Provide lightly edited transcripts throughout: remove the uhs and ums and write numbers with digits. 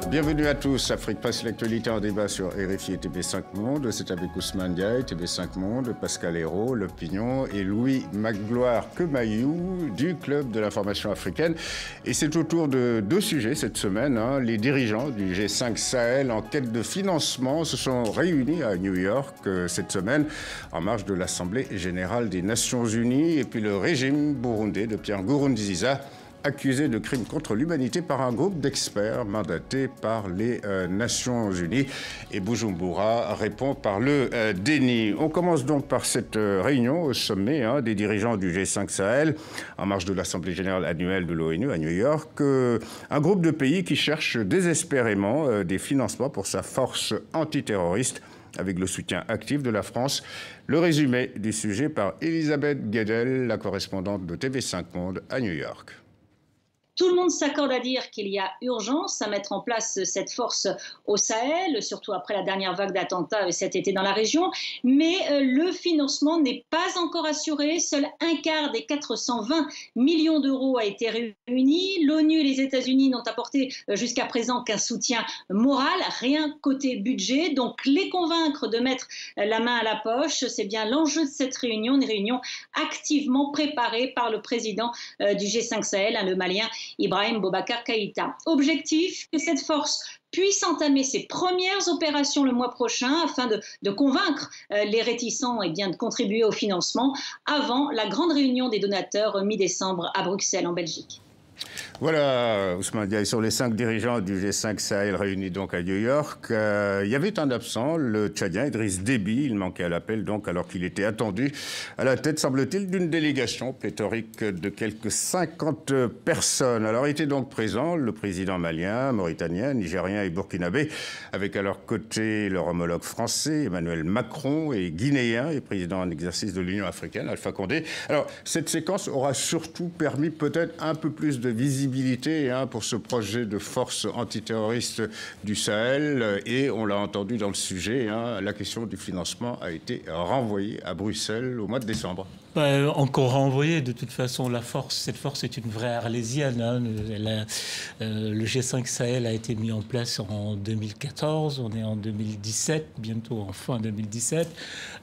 Bienvenue à tous. Afrique passe l'actualité en débat sur RFI et TV5 Monde. C'est avec Ousmane Diaye, TV5 Monde, Pascal Hérault, L'Opinion et Louis Magloire Kemayou du Club de l'information africaine. Et c'est autour de deux sujets cette semaine. Les dirigeants du G5 Sahel en quête de financement se sont réunis à New York cette semaine en marge de l'Assemblée générale des Nations Unies. Et puis le régime burundais de Pierre Nkurunziza, accusé de crimes contre l'humanité par un groupe d'experts mandatés par les Nations Unies. Et Bujumbura répond par le déni. On commence donc par cette réunion au sommet des dirigeants du G5 Sahel, en marge de l'Assemblée générale annuelle de l'ONU à New York. Un groupe de pays qui cherche désespérément des financements pour sa force antiterroriste, avec le soutien actif de la France. Le résumé du sujet par Elisabeth Guedel, la correspondante de TV5 Monde à New York. Tout le monde s'accorde à dire qu'il y a urgence à mettre en place cette force au Sahel, surtout après la dernière vague d'attentats cet été dans la région. Mais le financement n'est pas encore assuré. Seul un quart des 420 millions d'euros a été réuni. L'ONU et les États-Unis n'ont apporté jusqu'à présent qu'un soutien moral, rien côté budget. Donc les convaincre de mettre la main à la poche, c'est bien l'enjeu de cette réunion, une réunion activement préparée par le président du G5 Sahel, le Malien Ibrahim Boubacar Keïta. Objectif, que cette force puisse entamer ses premières opérations le mois prochain afin de convaincre les réticents de contribuer au financement avant la grande réunion des donateurs mi-décembre à Bruxelles en Belgique. Voilà, Ousmane Diaye, sur les 5 dirigeants du G5 Sahel réunis donc à New York, il y avait un absent, le Tchadien Idriss Déby. Il manquait à l'appel donc alors qu'il était attendu à la tête, semble-t-il, d'une délégation pléthorique de quelques 50 personnes. Alors étaient donc présents le président malien, mauritanien, nigérien et burkinabé, avec à leur côté leur homologue français, Emmanuel Macron, et guinéen et président en exercice de l'Union africaine, Alpha Condé. Alors cette séquence aura surtout permis peut-être un peu plus de visibilité pour ce projet de force antiterroriste du Sahel. Et on l'a entendu dans le sujet, la question du financement a été renvoyée à Bruxelles au mois de décembre. Encore renvoyée, de toute façon, cette force est une vraie arlésienne. Le G5 Sahel a été mis en place en 2014, on est en 2017, bientôt en fin 2017.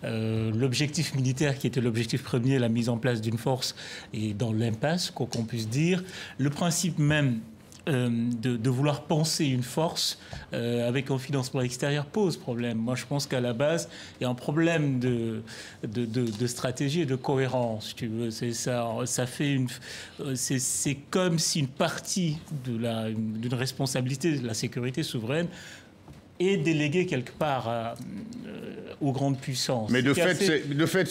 L'objectif militaire qui était l'objectif premier, la mise en place d'une force, est dans l'impasse, quoi qu'on puisse dire. Le principe même de vouloir penser une force avec un financement extérieur pose problème. Moi, je pense qu'à la base, il y a un problème de stratégie et de cohérence. Tu veux, c'est ça. Ça fait c'est comme si une partie d'une responsabilité de la sécurité souveraine est déléguée quelque part aux grandes puissances. Mais de fait,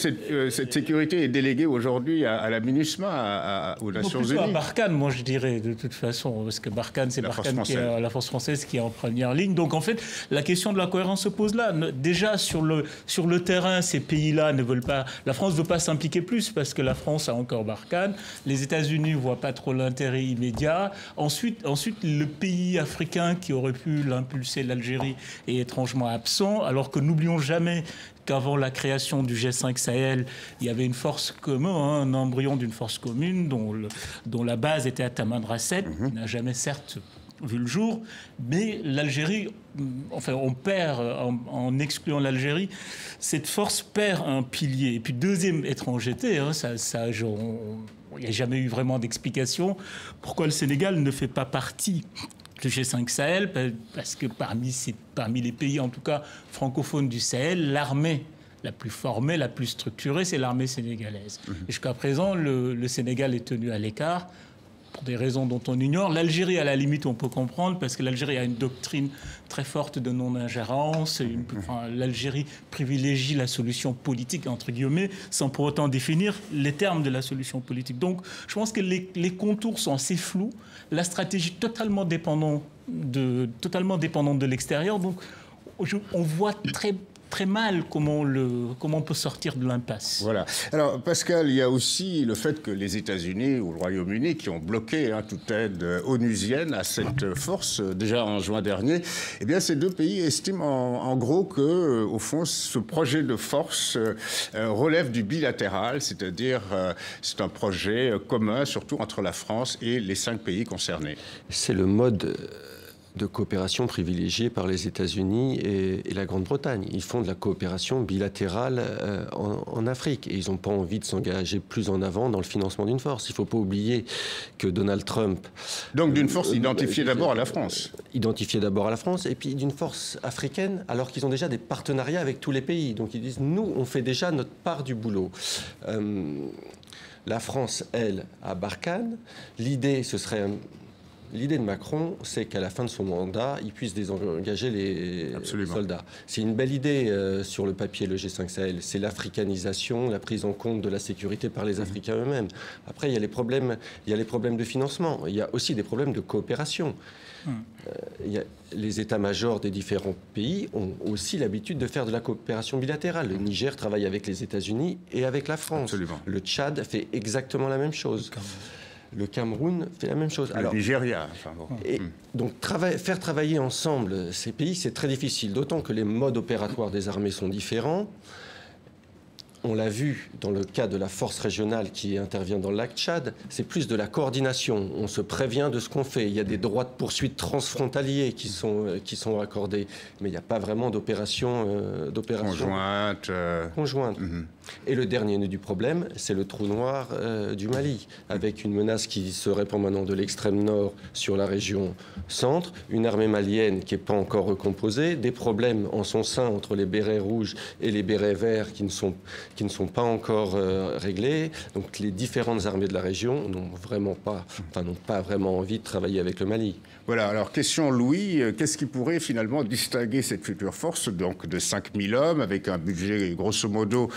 cette sécurité est déléguée aujourd'hui à la MINUSMA, aux Nations Unies. À Barkhane, moi je dirais, de toute façon, parce que Barkhane, c'est Barkhane qui est la force française qui est en première ligne. Donc en fait, la question de la cohérence se pose là. Déjà, sur le terrain, ces pays-là ne veulent pas... La France ne veut pas s'impliquer plus parce que la France a encore Barkhane. Les États-Unis ne voient pas trop l'intérêt immédiat. Ensuite, le pays africain qui aurait pu l'impulser, l'Algérie, est étrangement absent, alors que n'oublions jamais qu'avant la création du G5 Sahel, il y avait une force commune, un embryon d'une force commune dont la base était à Tamanrasset, qui n'a jamais certes vu le jour, mais l'Algérie, enfin on perd, en excluant l'Algérie, cette force perd un pilier. Et puis deuxième étrangeté, il n'y a jamais eu vraiment d'explication pourquoi le Sénégal ne fait pas partie du G5 Sahel, parce que parmi les pays, en tout cas francophones du Sahel, l'armée la plus formée, la plus structurée, c'est l'armée sénégalaise. Et jusqu'à présent, le Sénégal est tenu à l'écart pour des raisons dont on ignore. L'Algérie, à la limite, on peut comprendre, parce que l'Algérie a une doctrine très forte de non-ingérence. L'Algérie privilégie la solution politique, entre guillemets, sans pour autant définir les termes de la solution politique. Donc, je pense que les contours sont assez flous. La stratégie totalement dépendante de l'extérieur. Donc, on voit très très mal comment on peut sortir de l'impasse. Voilà. Alors, Pascal, il y a aussi le fait que les États-Unis ou le Royaume-Uni, qui ont bloqué toute aide onusienne à cette force, déjà en juin dernier, eh bien, ces deux pays estiment en gros que, au fond, ce projet de force relève du bilatéral, c'est-à-dire c'est un projet commun, surtout entre la France et les 5 pays concernés. C'est le mode de coopération privilégiée par les États-Unis et la Grande-Bretagne. Ils font de la coopération bilatérale en Afrique et ils n'ont pas envie de s'engager plus en avant dans le financement d'une force. Il ne faut pas oublier que Donald Trump... Donc d'une force identifiée d'abord à la France. Identifiée d'abord à la France et puis d'une force africaine alors qu'ils ont déjà des partenariats avec tous les pays. Donc ils disent, nous, on fait déjà notre part du boulot. La France, elle, à Barkhane, l'idée, ce serait... L'idée de Macron, c'est qu'à la fin de son mandat, il puisse désengager les soldats. C'est une belle idée sur le papier, le G5 Sahel. C'est l'africanisation, la prise en compte de la sécurité par les Africains eux-mêmes. Après, il y a les problèmes de financement. Il y a aussi des problèmes de coopération. Les états-majors des différents pays ont aussi l'habitude de faire de la coopération bilatérale. Le Niger travaille avec les États-Unis et avec la France. Absolument. Le Tchad fait exactement la même chose. Le Cameroun fait la même chose. Le Nigeria. Donc, faire travailler ensemble ces pays, c'est très difficile, d'autant que les modes opératoires des armées sont différents. On l'a vu dans le cas de la force régionale qui intervient dans le lac Tchad, c'est plus de la coordination. On se prévient de ce qu'on fait. Il y a des droits de poursuite transfrontaliers qui sont accordés, mais il n'y a pas vraiment d'opération conjointe. Et le dernier nœud du problème, c'est le trou noir du Mali, avec une menace qui se répand maintenant de l'extrême nord sur la région centre, une armée malienne qui n'est pas encore recomposée, des problèmes en son sein entre les bérets rouges et les bérets verts qui ne sont pas encore réglés. Donc les différentes armées de la région n'ont pas vraiment envie de travailler avec le Mali. Voilà, alors question Louis, qu'est-ce qui pourrait finalement distinguer cette future force donc de 5000 hommes avec un budget grosso modo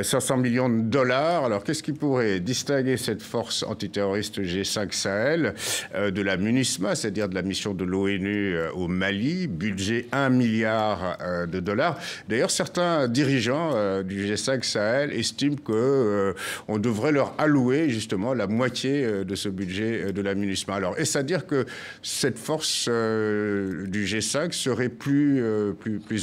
500 millions de dollars. Alors qu'est-ce qui pourrait distinguer cette force antiterroriste G5 Sahel de la MINUSMA, c'est-à-dire de la mission de l'ONU au Mali, budget 1 milliard de dollars. D'ailleurs, certains dirigeants du G5 Sahel estiment qu'on devrait leur allouer justement la moitié de ce budget de la MINUSMA. Alors, est-ce à dire que cette force du G5 serait plus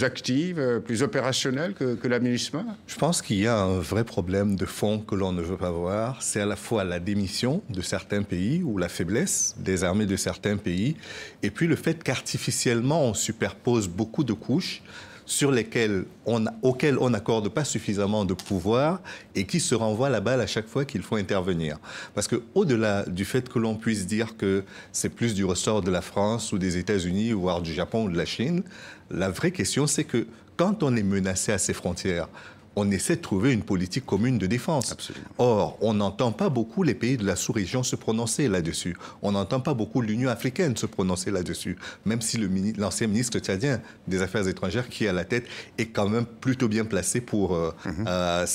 active, plus opérationnelle que la MINUSMA? Je pense qu'il y a un vrai problème de fond que l'on ne veut pas voir. C'est à la fois la démission de certains pays ou la faiblesse des armées de certains pays, et puis le fait qu'artificiellement on superpose beaucoup de couches auxquelles on n'accorde pas suffisamment de pouvoir et qui se renvoient la balle à chaque fois qu'il faut intervenir. Parce qu'au-delà du fait que l'on puisse dire que c'est plus du ressort de la France ou des États-Unis, voire du Japon ou de la Chine, la vraie question, c'est que quand on est menacé à ses frontières, on essaie de trouver une politique commune de défense. Absolument. Or, on n'entend pas beaucoup les pays de la sous-région se prononcer là-dessus. On n'entend pas beaucoup l'Union africaine se prononcer là-dessus, même si l'ancien ministre tchadien des Affaires étrangères qui est à la tête est quand même plutôt bien placé pour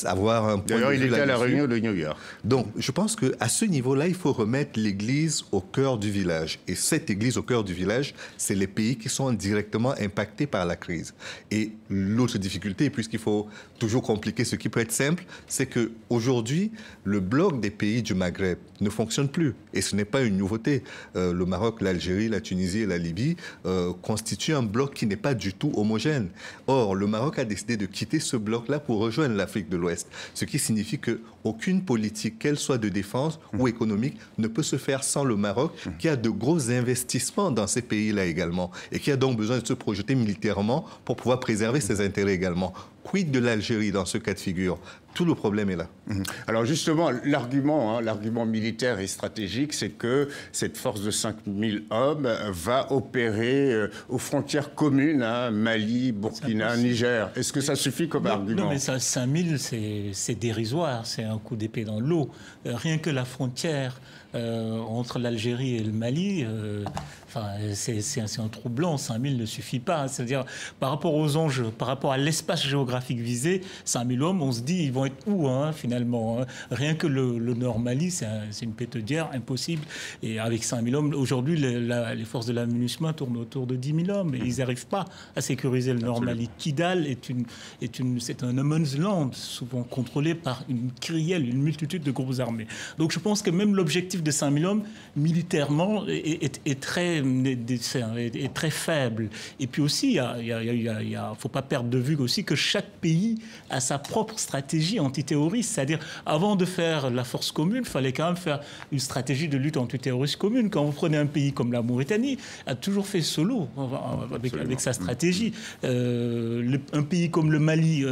avoir un point de vue. D'ailleurs, il était à la réunion de New York. Donc, je pense qu'à ce niveau-là, il faut remettre l'église au cœur du village. Et cette église au cœur du village, c'est les pays qui sont directement impactés par la crise. Et l'autre difficulté, puisqu'il faut toujours compliqué, ce qui peut être simple, c'est qu'aujourd'hui, le bloc des pays du Maghreb ne fonctionne plus. Et ce n'est pas une nouveauté. Le Maroc, l'Algérie, la Tunisie et la Libye constituent un bloc qui n'est pas du tout homogène. Or, le Maroc a décidé de quitter ce bloc-là pour rejoindre l'Afrique de l'Ouest. Ce qui signifie qu'aucune politique, qu'elle soit de défense ou économique, ne peut se faire sans le Maroc, qui a de gros investissements dans ces pays-là également, et qui a donc besoin de se projeter militairement pour pouvoir préserver ses intérêts également. Quid de l'Algérie dans ce cas de figure? Tout le problème est là. Alors justement, l'argument militaire et stratégique, c'est que cette force de 5000 hommes va opérer aux frontières communes, Mali, Burkina, Niger. Est-ce que ça suffit comme argument? Non, mais ça, 5000, c'est dérisoire, c'est un coup d'épée dans l'eau. Rien que la frontière entre l'Algérie et le Mali, c'est un trou blanc. 5000 ne suffit pas. C'est-à-dire, par rapport aux enjeux, par rapport à l'espace géographique visé, 5000 hommes, on se dit, ils vont vont être où, finalement, Rien que le Nord Mali, c'est une pétaudière impossible. Et avec 5 000 hommes, aujourd'hui, les forces de la MINUSMA tournent autour de 10 000 hommes. Et ils n'arrivent pas à sécuriser le Nord Mali. Kidal c'est un no man's land, souvent contrôlé par une kyrielle, une multitude de groupes armés. Donc je pense que même l'objectif de 5 000 hommes, militairement, est très faible. Et puis aussi, il ne faut pas perdre de vue aussi que chaque pays a sa propre stratégie antiterroriste. C'est-à-dire, avant de faire la force commune, il fallait quand même faire une stratégie de lutte antiterroriste commune. Quand vous prenez un pays comme la Mauritanie, a toujours fait solo avec sa stratégie. Un pays comme le Mali,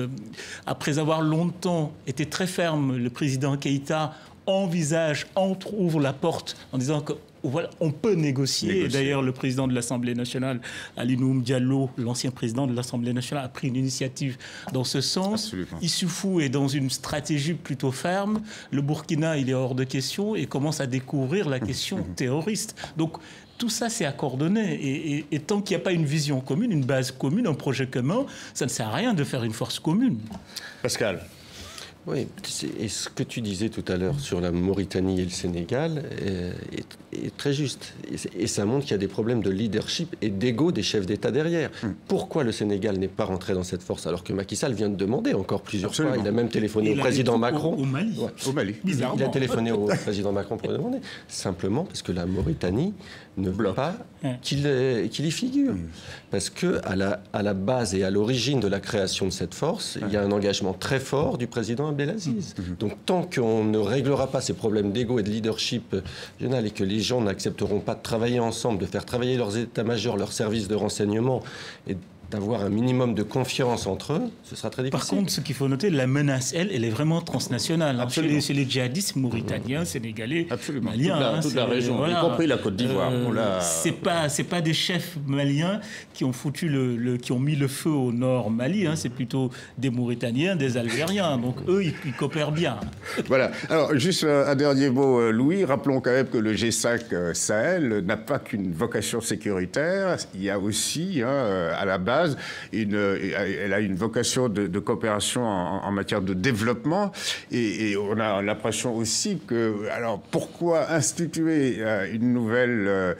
après avoir longtemps été très ferme, le président Keïta ouvre la porte en disant que voilà, on peut négocier. Et d'ailleurs, le président de l'Assemblée nationale, Ali Nouhoum Diallo, l'ancien président de l'Assemblée nationale, a pris une initiative dans ce sens. Absolument. Issoufou est dans une stratégie plutôt ferme. Le Burkina, il est hors de question et commence à découvrir la question terroriste. Donc, tout ça, c'est à coordonner. Et tant qu'il n'y a pas une vision commune, une base commune, un projet commun, ça ne sert à rien de faire une force commune. Pascal. Oui, et ce que tu disais tout à l'heure sur la Mauritanie et le Sénégal est très juste. Et ça montre qu'il y a des problèmes de leadership et d'ego des chefs d'État derrière. Pourquoi le Sénégal n'est pas rentré dans cette force alors que Macky Sall vient de demander encore plusieurs fois? Il a même téléphoné au président Macron. Au Mali. Ouais. Au Mali. Il a téléphoné au président Macron pour demander. Simplement parce que la Mauritanie ne veut pas qu'il y figure. Parce qu'à la base et à l'origine de la création de cette force, il y a un engagement très fort du président Abdelaziz. Donc tant qu'on ne réglera pas ces problèmes d'ego et de leadership régional et que les gens n'accepteront pas de travailler ensemble, de faire travailler leurs états-majors, leurs services de renseignement et d'avoir un minimum de confiance entre eux, ce sera très difficile. Par contre, ce qu'il faut noter, la menace, elle est vraiment transnationale. Chez les djihadistes mauritaniens, sénégalais, maliens. Toute la région, y compris la Côte d'Ivoire. C'est pas des chefs maliens qui ont qui ont mis le feu au nord Mali. C'est plutôt des Mauritaniens, des Algériens. Donc eux, ils coopèrent bien. Voilà. Alors, juste un dernier mot, Louis. Rappelons quand même que le G5 Sahel n'a pas qu'une vocation sécuritaire. Il y a aussi, à la base, elle a une vocation de coopération en matière de développement et on a l'impression aussi que, alors pourquoi instituer une nouvelle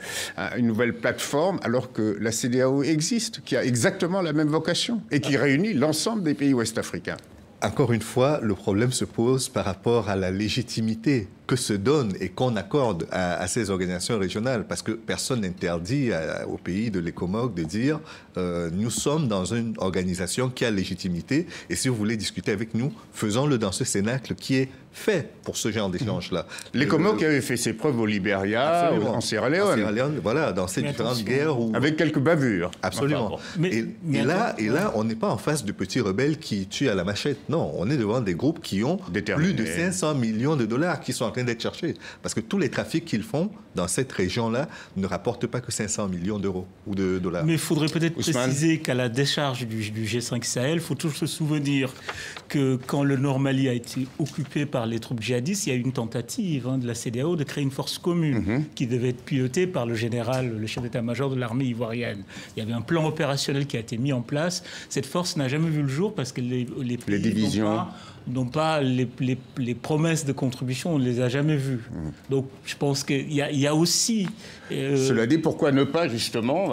plateforme alors que la CEDEAO existe, qui a exactement la même vocation et qui réunit l'ensemble des pays ouest-africains? Encore une fois, le problème se pose par rapport à la légitimité que se donne et qu'on accorde à ces organisations régionales, parce que personne n'interdit au pays de l'ECOMOG de dire nous sommes dans une organisation qui a légitimité et si vous voulez discuter avec nous, faisons-le dans ce cénacle qui est fait pour ce genre d'échange-là. L'ECOMOG avait fait ses preuves au Libéria, en Sierra Leone. Voilà, dans ces différentes guerres. Avec quelques bavures. Absolument. Et là, on n'est pas en face de petits rebelles qui tuent à la machette. Non, on est devant des groupes qui ont plus de 500 millions de dollars qui sont en train d'être cherchés. Parce que tous les trafics qu'ils font dans cette région-là ne rapportent pas que 500 millions d'euros ou de dollars. Mais il faudrait peut-être préciser qu'à la décharge du G5 Sahel, il faut toujours se souvenir que quand le Nord Mali a été occupé par les troupes djihadistes, il y a eu une tentative de la CEDEAO de créer une force commune qui devait être pilotée par le général, le chef d'état-major de l'armée ivoirienne. Il y avait un plan opérationnel qui a été mis en place. Cette force n'a jamais vu le jour parce que les divisions n'ont pas les promesses de contribution, on ne les a jamais vues. Donc je pense qu'il y a aussi... Cela dit, pourquoi ne pas justement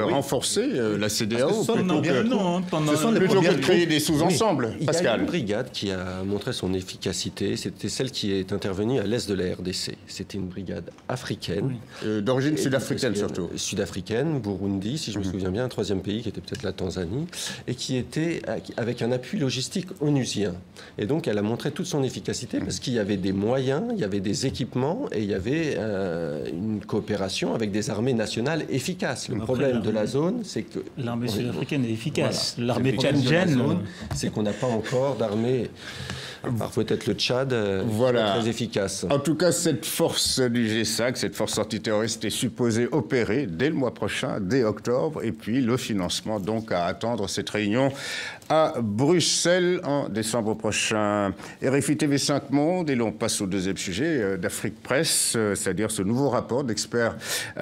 renforcer la CEDEAO plutôt que de créer des sous-ensembles, Pascal? Il y a une brigade qui a montré son efficacité, c'était celle qui est intervenue à l'est de la RDC. C'était une brigade africaine. D'origine sud-africaine surtout. Sud-africaine, Burundi, si je me souviens bien, un troisième pays qui était peut-être la Tanzanie, et qui était avec un appui logistique onusien. Et donc elle a montré toute son efficacité parce qu'il y avait des moyens, il y avait des équipements et il y avait une coopération avec des armées nationales efficaces. Le problème de la zone, c'est que... L'armée sud-africaine est efficace. Voilà. L'armée tchadienne, c'est qu'on n'a pas encore d'armée... Alors peut-être le Tchad très efficace. En tout cas, cette force du G5, cette force antiterroriste est supposée opérer dès le mois prochain, dès octobre, et puis le financement donc à attendre cette réunion à Bruxelles en décembre prochain. RFI TV 5 Monde. Monde. Et l'on passe au deuxième sujet d'Afrique Presse, c'est-à-dire ce nouveau rapport d'experts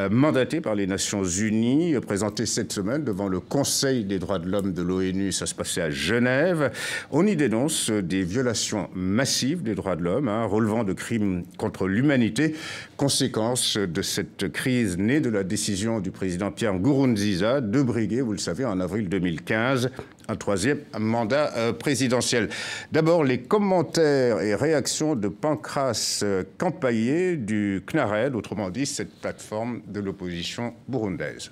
mandatés par les Nations Unies, présenté cette semaine devant le Conseil des droits de l'homme de l'ONU. Ça se passait à Genève. On y dénonce des violations massives des droits de l'homme, relevant de crimes contre l'humanité, conséquence de cette crise née de la décision du président Pierre Nkurunziza de briguer, vous le savez, en avril 2015, un troisième mandat présidentiel. D'abord, les commentaires et réactions de Pancras Kampaye du CNARED, autrement dit, cette plateforme de l'opposition burundaise.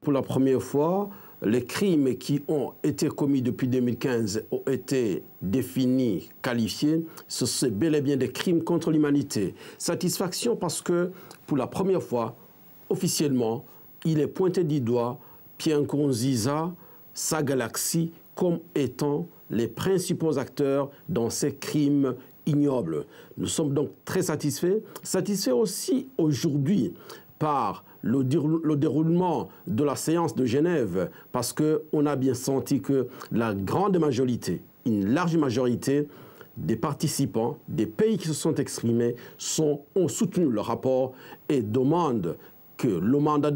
Pour la première fois, les crimes qui ont été commis depuis 2015 ont été définis, qualifiés. C'est bel et bien des crimes contre l'humanité. Satisfaction parce que, pour la première fois, officiellement, il est pointé du doigt Pierre Nkurunziza, sa galaxie, comme étant les principaux acteurs dans ces crimes ignobles. Nous sommes donc très satisfaits. Satisfaits aussi aujourd'hui par le déroulement de la séance de Genève, parce qu'on a bien senti que la grande majorité, une large majorité des participants, des pays qui se sont exprimés, ont soutenu le rapport et demandent que le mandat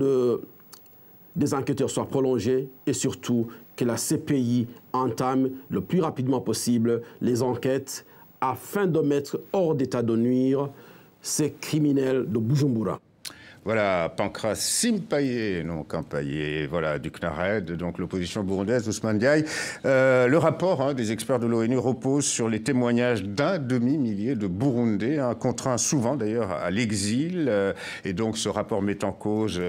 des enquêteurs soit prolongé et surtout que la CPI entame le plus rapidement possible les enquêtes afin de mettre hors d'état de nuire ces criminels de Bujumbura. Voilà, Pancras Simpaye, non Kampaye, voilà, du CNARED, donc l'opposition burundaise, Ousmane Diaye. Le rapport des experts de l'ONU repose sur les témoignages d'un demi-millier de Burundais, contraints souvent d'ailleurs à l'exil. Et donc ce rapport met en cause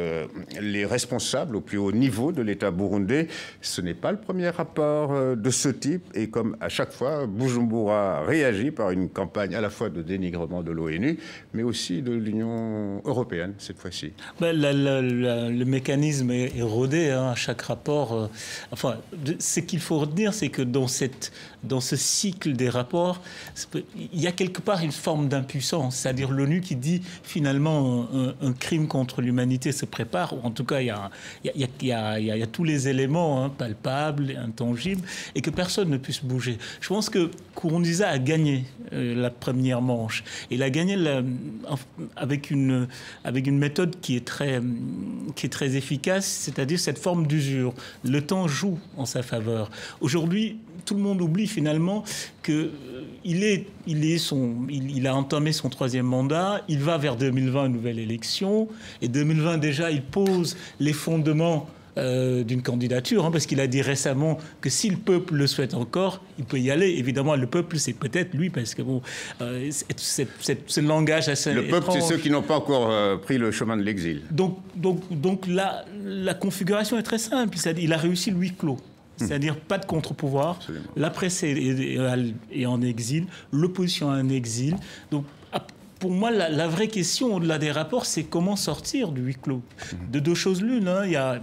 les responsables au plus haut niveau de l'État burundais. Ce n'est pas le premier rapport de ce type. Et comme à chaque fois, Bujumbura réagit par une campagne à la fois de dénigrement de l'ONU, mais aussi de l'Union européenne, cette fois. Ben, le mécanisme est rodé à chaque rapport. Enfin, ce qu'il faut retenir, c'est que dans ce cycle des rapports, il y a quelque part une forme d'impuissance. C'est-à-dire l'ONU qui dit finalement un crime contre l'humanité se prépare, ou en tout cas il y a tous les éléments palpables, intangibles, et que personne ne puisse bouger. Je pense que Nkurunziza a gagné la première manche. Il a gagné avec une méthode qui est très efficace, c'est-à-dire cette forme d'usure. Le temps joue en sa faveur. Aujourd'hui, tout le monde oublie finalement qu'il a entamé son troisième mandat, il va vers 2020, une nouvelle élection, et 2020 déjà, il pose les fondements d'une candidature, parce qu'il a dit récemment que si le peuple le souhaite encore, il peut y aller. Évidemment, le peuple, c'est peut-être lui, parce que ce langage assez étrange. Le peuple, c'est ceux qui n'ont pas encore pris le chemin de l'exil. Donc la configuration est très simple. Il a réussi le huis clos. C'est-à-dire pas de contre-pouvoir. Absolument. La presse est en exil, l'opposition est en exil. Donc, pour moi, la vraie question au-delà des rapports, c'est comment sortir du huis clos. De deux choses l'une, il y a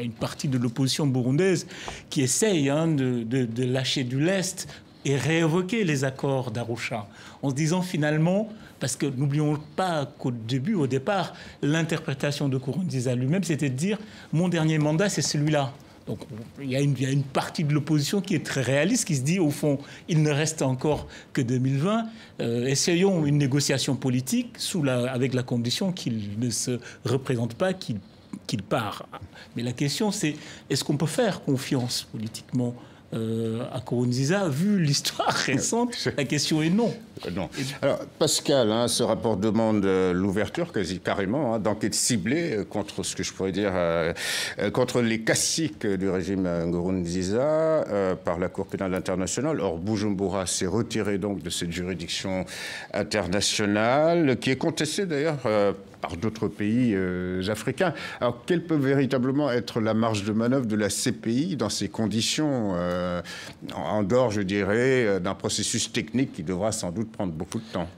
une partie de l'opposition burundaise qui essaye de lâcher du lest et réévoquer les accords d'Arusha, en se disant finalement, parce que n'oublions pas qu'au départ, l'interprétation de Nkurunziza lui-même, c'était de dire « mon dernier mandat, c'est celui-là ». Donc il y a une partie de l'opposition qui est très réaliste, qui se dit au fond, il ne reste encore que 2020. Essayons une négociation politique avec la condition qu'il ne se représente pas, qu'il part. Mais la question c'est, est-ce qu'on peut faire confiance politiquement à Nkurunziza? Vu l'histoire récente, la question est non. Non. Alors, Pascal, ce rapport demande l'ouverture, quasi carrément, d'enquêtes ciblées contre ce que je pourrais dire, contre les caciques du régime Nkurunziza par la Cour pénale internationale. Or, Bujumbura s'est retiré donc de cette juridiction internationale, qui est contestée d'ailleurs par d'autres pays africains. Alors, quelle peut véritablement être la marge de manœuvre de la CPI dans ces conditions, en dehors, je dirais, d'un processus technique qui devra sans doute prendre beaucoup de temps?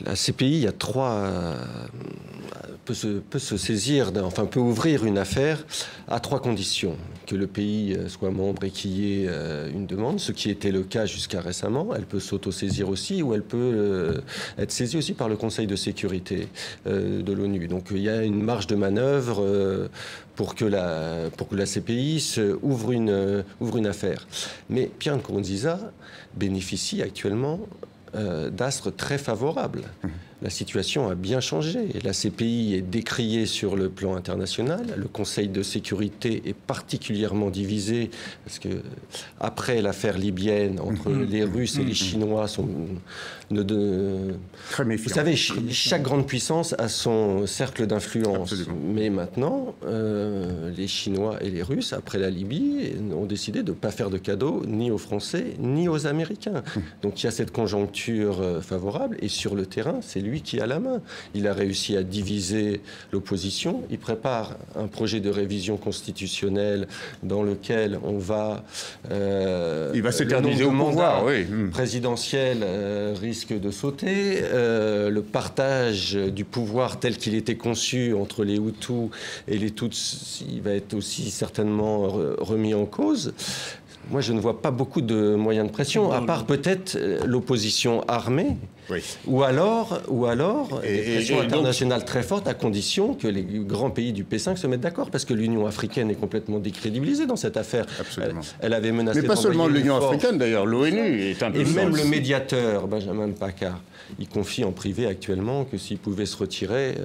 la CPI, il y a peut se saisir, peut ouvrir une affaire à 3 conditions. Que le pays soit membre et qu'il y ait une demande, ce qui était le cas jusqu'à récemment. Elle peut s'autosaisir aussi, ou elle peut être saisie aussi par le Conseil de sécurité de l'ONU. Donc il y a une marge de manœuvre pour que la CPI ouvre une affaire. Mais Pierre Nkurunziza bénéficie actuellement d'astres très favorables. La situation a bien changé. La CPI est décriée sur le plan international. Le Conseil de sécurité est particulièrement divisé parce que après l'affaire libyenne entre les Russes et les Chinois très méfiant. Vous savez, chaque grande puissance a son cercle d'influence. Absolument. Mais maintenant, les Chinois et les Russes, après la Libye, ont décidé de ne pas faire de cadeaux ni aux Français ni aux Américains. Donc il y a cette conjoncture favorable et sur le terrain, c'est lui qui a la main. Il a réussi à diviser l'opposition. Il prépare un projet de révision constitutionnelle dans lequel on va... il va s'éterniser au pouvoir, oui. Présidentiel risque de sauter. Le partage du pouvoir tel qu'il était conçu entre les Hutus et les Tutsis, il va être aussi certainement remis en cause. Moi, je ne vois pas beaucoup de moyens de pression, à part peut-être l'opposition armée, oui. ou alors des pressions internationales très fortes, à condition que les grands pays du P5 se mettent d'accord, parce que l'Union africaine est complètement décrédibilisée dans cette affaire. Absolument. Elle avait menacé. Mais pas seulement l'Union africaine, d'ailleurs, l'ONU est un peu... Et même le médiateur, Benjamin Mpaka, il confie en privé actuellement que s'il pouvait se retirer,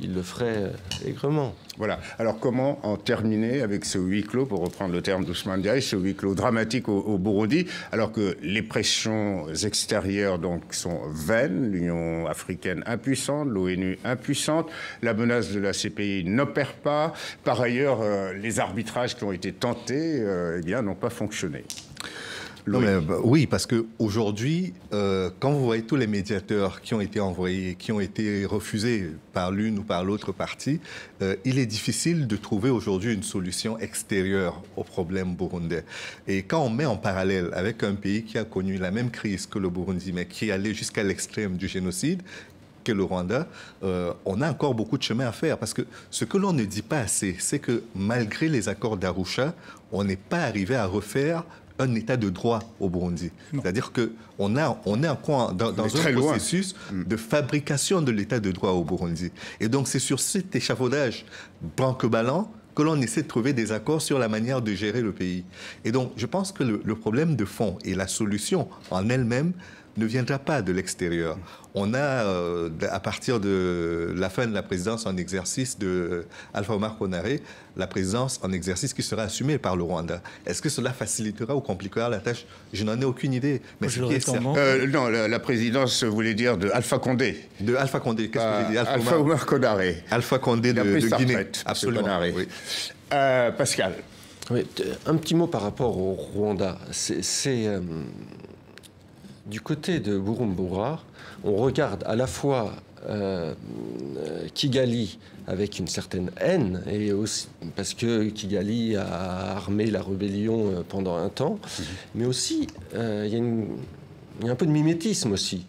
il le ferait aigrement. Voilà. Alors comment en terminer avec ce huis clos, pour reprendre le terme d'Ousmane Diaye, ce huis clos dramatique au Burundi, alors que les pressions extérieures donc sont vaines, l'Union africaine impuissante, l'ONU impuissante, la menace de la CPI n'opère pas. Par ailleurs, les arbitrages qui ont été tentés n'ont pas fonctionné. Non, mais, oui, parce qu'aujourd'hui, quand vous voyez tous les médiateurs qui ont été envoyés, qui ont été refusés par l'une ou par l'autre partie, il est difficile de trouver aujourd'hui une solution extérieure au problème burundais. Et quand on met en parallèle avec un pays qui a connu la même crise que le Burundi, mais qui est allé jusqu'à l'extrême du génocide, que le Rwanda, on a encore beaucoup de chemin à faire. Parce que ce que l'on ne dit pas assez, c'est que malgré les accords d'Arusha, on n'est pas arrivé à refaire un état de droit au Burundi. C'est-à-dire qu'on est encore dans un processus de fabrication de l'état de droit au Burundi. Et donc c'est sur cet échafaudage banque-ballant que l'on essaie de trouver des accords sur la manière de gérer le pays. Et donc je pense que le problème de fond et la solution en elle-même ne viendra pas de l'extérieur. On a, à partir de la fin de la présidence en exercice de Alpha Oumar Konaré, la présidence en exercice qui sera assumée par le Rwanda. Est-ce que cela facilitera ou compliquera la tâche? Je n'en ai aucune idée. Mais ce qui est certain... non, la présidence voulait dire de Alpha Condé. De Alpha Condé, qu'est-ce que j'ai dit? Alpha Oumar Konaré. Alpha Condé de Guinée. Absolument. Oui. Pascal. Oui, un petit mot par rapport au Rwanda. Du côté de Bujumbura, on regarde à la fois Kigali avec une certaine haine, et aussi parce que Kigali a armé la rébellion pendant un temps, mais aussi il y a un peu de mimétisme aussi.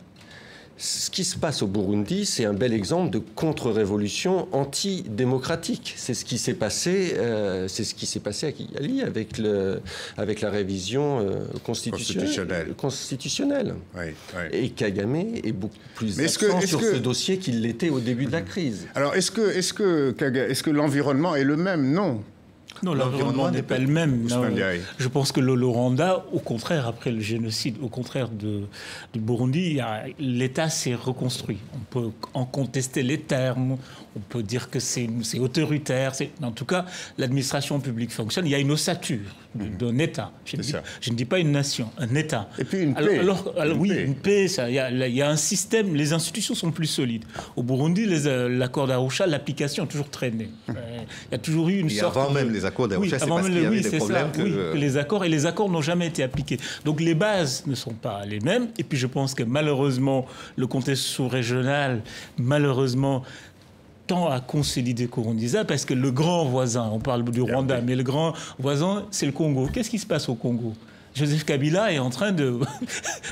Ce qui se passe au Burundi, c'est un bel exemple de contre-révolution antidémocratique. C'est ce qui s'est passé, à Kigali avec la révision constitutionnelle. Oui. Et Kagame est beaucoup plus absent sur ce dossier qu'il l'était au début de la crise. Alors, est-ce que l'environnement est le même? Non. Non, l'environnement n'est pas le même. Non, je pense que le Rwanda, au contraire, après le génocide, au contraire du Burundi, l'État s'est reconstruit. On peut en contester les termes, on peut dire que c'est autoritaire. En tout cas, l'administration publique fonctionne. Il y a une ossature d'un État. Je ne dis pas une nation, un État. Et puis une paix. Une paix. Il y a un système, les institutions sont plus solides. Au Burundi, l'accord d'Arusha, l'application a toujours traîné. Il y a toujours eu une sorte... Avant même les accords d'Arusha, c'est parce qu'il y avait des problèmes que les accords n'ont jamais été appliqués. Donc les bases ne sont pas les mêmes. Et puis je pense que malheureusement, le contexte sous-régional, malheureusement, tend à consolider Nkurunziza parce que le grand voisin, on parle du Rwanda, mais le grand voisin, c'est le Congo. Qu'est-ce qui se passe au Congo ? Joseph Kabila est en train de,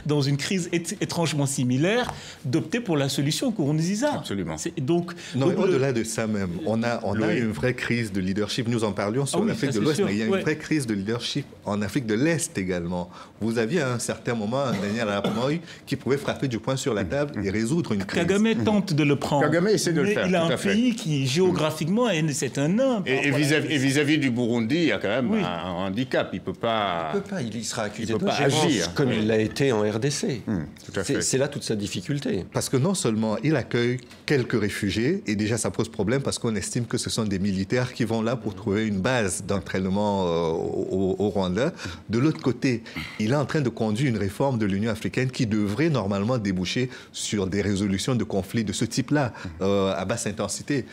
dans une crise étrangement similaire, d'opter pour la solution Nkurunziza. Absolument. Donc, au-delà de ça même, on a une vraie crise de leadership. Nous en parlions sur l'Afrique de l'Ouest, mais il y a une vraie crise de leadership en Afrique de l'Est également. Vous aviez à un certain moment un Daniel Arap Moi qui pouvait frapper du poing sur la table et résoudre une crise. Kagame tente de le prendre. Kagame essaie de le faire. Il a un pays qui, géographiquement, c'est un nain. Et vis-à-vis du Burundi, il y a quand même un handicap. Il ne peut pas. Il sera accusé de agir comme il l'a été en RDC. Tout à fait. C'est là toute sa difficulté. Parce que non seulement il accueille quelques réfugiés, et déjà ça pose problème parce qu'on estime que ce sont des militaires qui vont là pour trouver une base d'entraînement au Rwanda. De l'autre côté, il est en train de conduire une réforme de l'Union africaine qui devrait normalement déboucher sur des résolutions de conflits de ce type-là, à basse intensité.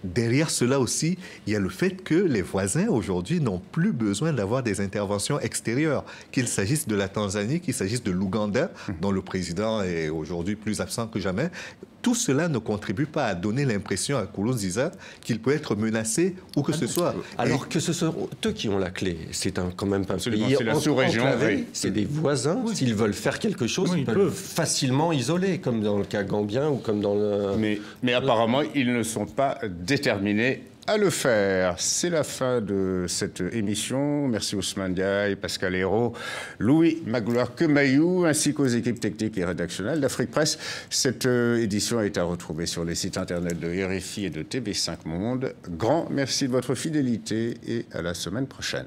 Derrière cela aussi, il y a le fait que les voisins aujourd'hui n'ont plus besoin d'avoir des interventions extérieures, qu'il s'agisse de la Tanzanie, qu'il s'agisse de l'Ouganda, dont le président est aujourd'hui plus absent que jamais. Tout cela ne contribue pas à donner l'impression à Nkurunziza qu'il peut être menacé où que ce soit. Alors que ce sont eux qui ont la clé. C'est quand même pas un pays c'est la sous-région. C'est des voisins. S'ils veulent faire quelque chose, ils peuvent facilement isoler, comme dans le cas gambien ou comme dans le... Mais apparemment, ils ne sont pas déterminés à le faire. C'est la fin de cette émission. Merci Ousmane Diaye, Pascal Hérault, Louis Magloire Kemayou, ainsi qu'aux équipes techniques et rédactionnelles d'Afrique Presse. Cette édition est à retrouver sur les sites internet de RFI et de TV5 Monde. Grand merci de votre fidélité et à la semaine prochaine.